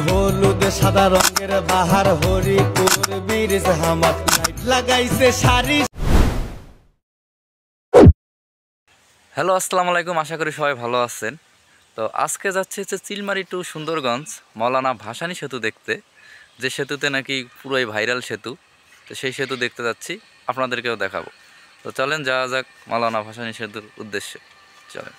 হলুদ সাদা রঙের বাহার হরিপুর ব্রিজ আমার লাইট লাগাইছে সারি। হ্যালো, আসসালামু আলাইকুম। আশা করি সবাই ভালো আছেন। তো আজকে যাচ্ছি চিলমারি টু সুন্দরগঞ্জ মৌলানা ভাসানী সেতু দেখতে, যে সেতুতে নাকি পুরোই ভাইরাল সেতু। তো সেই সেতু দেখতে যাচ্ছি, আপনাদেরকেও দেখাবো। তো চলেন যাওয়া যাক মৌলানা ভাসানী সেতুর উদ্দেশ্যে। চলেন।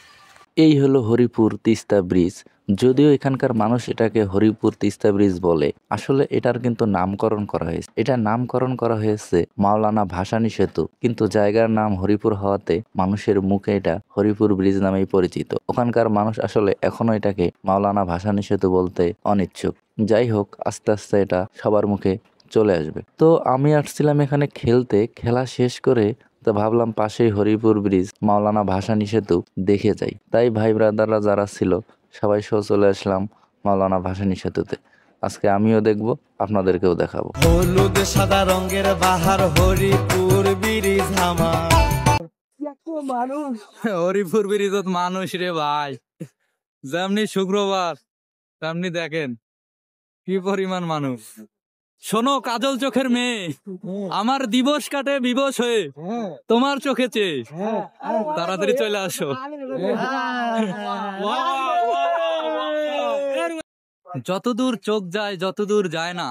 এই হলো হরিপুর তিস্তা ব্রিজ। যদিও এখানকার মানুষ এটাকে হরিপুর তিস্তা ব্রিজ বলে, আসলে এটার কিন্তু নামকরণ করা হয়েছে। এটার নামকরণ করা হয়েছে মাওলানা ভাসানী সেতু, কিন্তু জায়গার নাম হরিপুর হওয়াতে মানুষের মুখে এটা হরিপুর ব্রিজ নামেই পরিচিত। ওখানকার মানুষ আসলে এখনো এটাকে মাওলানা ভাসানী সেতু বলতে অনিচ্ছুক। যাই হোক, আস্তে আস্তে এটা সবার মুখে চলে আসবে। তো আমি আসছিলাম এখানে খেলতে, খেলা শেষ করে তো ভাবলাম পাশেই হরিপুর ব্রিজ মাওলানা ভাসানী সেতু দেখে যাই। তাই ভাই ব্রাদাররা যারা ছিল সবাই সহ চলে আসলাম মাওলানা ভাসানী সেতুতে। আজকে আমিও দেখবো, আপনাদেরকেও দেখাবো। হলুদ সাদা রঙের বাহার হরিপুর ব্রিজ আমার। হরিপুর ব্রিজত মানুষ রে ভাই, যেমনি শুক্রবার তেমনি দেখেন কি পরিমাণ মানুষ। শোনো কাজল চোখের মেয়ে, আমার দিবস কাটে বিবশ হয়ে তোমার চোখে চেয়ে, তাড়াতাড়ি চলে আসো। যতদূর চোখ যায় যতদূর যায় না,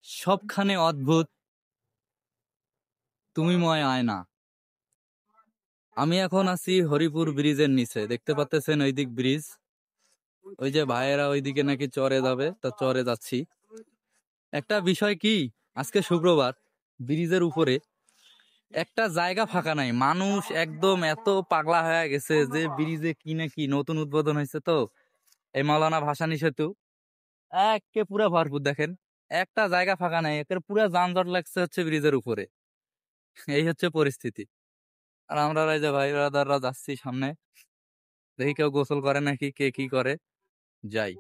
সবখানে অদ্ভুত তুমি ময় আয়না। আমি এখন আছি হরিপুর ব্রিজের নিচে, দেখতে পাচ্ছেন ওইদিক ব্রিজ। ওই যে ভাইয়েরা ওইদিকে নাকি চরে যাবে, তা চরে যাচ্ছি। একটা বিষয় কি, আজকে শুক্রবার, ব্রিজের উপরে একটা জায়গা ফাঁকা নাই। মানুষ একদম এত পাগলা হয়ে গেছে যে ব্রিজে কি নাকি নতুন উদ্বোধন হয়েছে। তো এই মাওলানা ভাসানী সেতু একে পুরা ভরপুর, দেখেন একটা জায়গা ফাঁকা নাই, একের পুরা যানজট লাগছে হচ্ছে ব্রিজের উপরে। এই হচ্ছে পরিস্থিতি। আর আমরা এই যে ভাই ব্রাদাররা যাচ্ছি সামনে, দেখি কেউ গোসল করে নাকি, কে কি করে। যাই।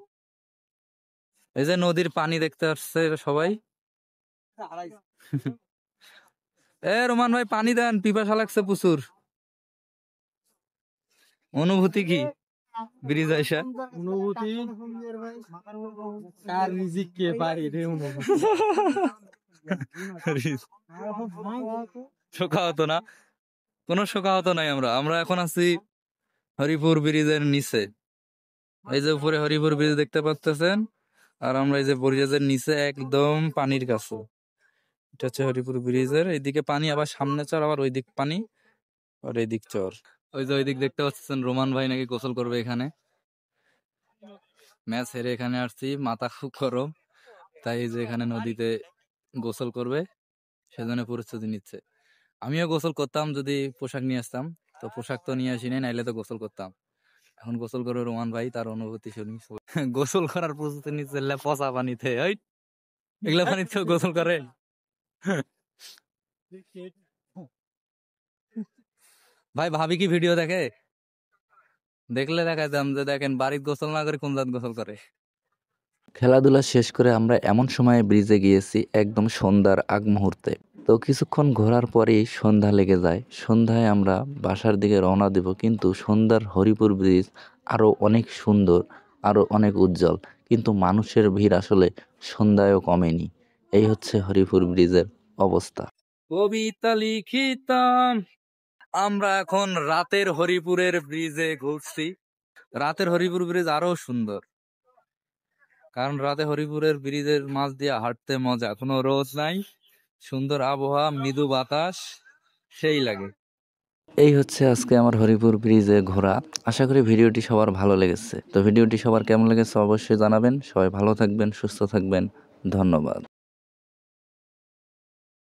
এই যে নদীর পানি দেখতে আসছে সবাই। রোমান ভাই পানি দেন, পিপাসা লাগছে প্রচুর। অনুভূতি কি ব্রিজ আইসা? অনুভূতি কার রিজিক কে পারে রে অনুভূতি। শোকা হতো না, কোনো শোকা হতো নাই। আমরা এখন আছি হরিপুর ব্রিজের নিচে। এই যে উপরে হরিপুর ব্রিজ দেখতে পাচ্ছেন, আর আমরা এই যে ব্রিজের নিচে একদম পানির কাছে। এটা হচ্ছে হরিপুর ব্রিজের এইদিকে পানি, আবার সামনে চর, আবার ওই দিক পানি, আর এইদিক চর। ওই যে ওইদিক দেখতে পাচ্ছেন রোমান ভাই নাকি গোসল করবে এখানে। ম্যাচ হেরে এখানে আসছি, মাথা খুব গরম, তাই যে এখানে নদীতে গোসল করবে সেজন্য প্রস্তুতি নিচ্ছে। আমিও গোসল করতাম যদি পোশাক নিয়ে আসতাম, তো পোশাক তো নিয়ে আসি নাই, নাইলে তো গোসল করতাম। এখন গোসল করবে রোমান ভাই, তার অনুভূতি শুনি। গোসল করার প্রস্তুতি নিচ্ছে পচা পানিতে। ওই এগুলা পানিতে গোসল করে। ভাই ভাবি কি ভিডিও দেখে? দেখলে দেখাতাম যে দেখেন বাড়িতে গোসল না করে কোন জাত গোসল করে। খেলাধুলা শেষ করে আমরা এমন সময়ে ব্রিজে গিয়েছি একদম সন্ধ্যার আগ মুহূর্তে। তো কিছুক্ষণ ঘোরার পরেই সন্ধ্যা লেগে যায়। সন্ধ্যায় আমরা বাসার দিকে রওনা দেব, কিন্তু সন্ধ্যার হরিপুর ব্রিজ আরো অনেক সুন্দর, আরো অনেক উজ্জ্বল, কিন্তু মানুষের ভিড় আসলে সন্ধ্যায়ও কমেনি। এই হচ্ছে হরিপুর ব্রিজের অবস্থা। কবিতা লিখিতাম, আমরা এখন রাতের হরিপুরের ব্রিজে ঘুরছি। রাতের হরিপুর ব্রিজ আরো সুন্দর, কারণ রাতে হরিপুরের ব্রিজের মাছ দিয়ে হাঁটতে মজা। কোনো রোদ নাই, সুন্দর আবহাওয়া, মৃদু বাতাস, সেই লাগে। এই হচ্ছে আজকে আমার হরিপুর ব্রিজে ঘোরা। আশা করি ভিডিওটি সবার ভালো লেগেছে। তো ভিডিওটি সবার কেমন লেগেছে অবশ্যই জানাবেন। সবাই ভালো থাকবেন, সুস্থ থাকবেন। ধন্যবাদ।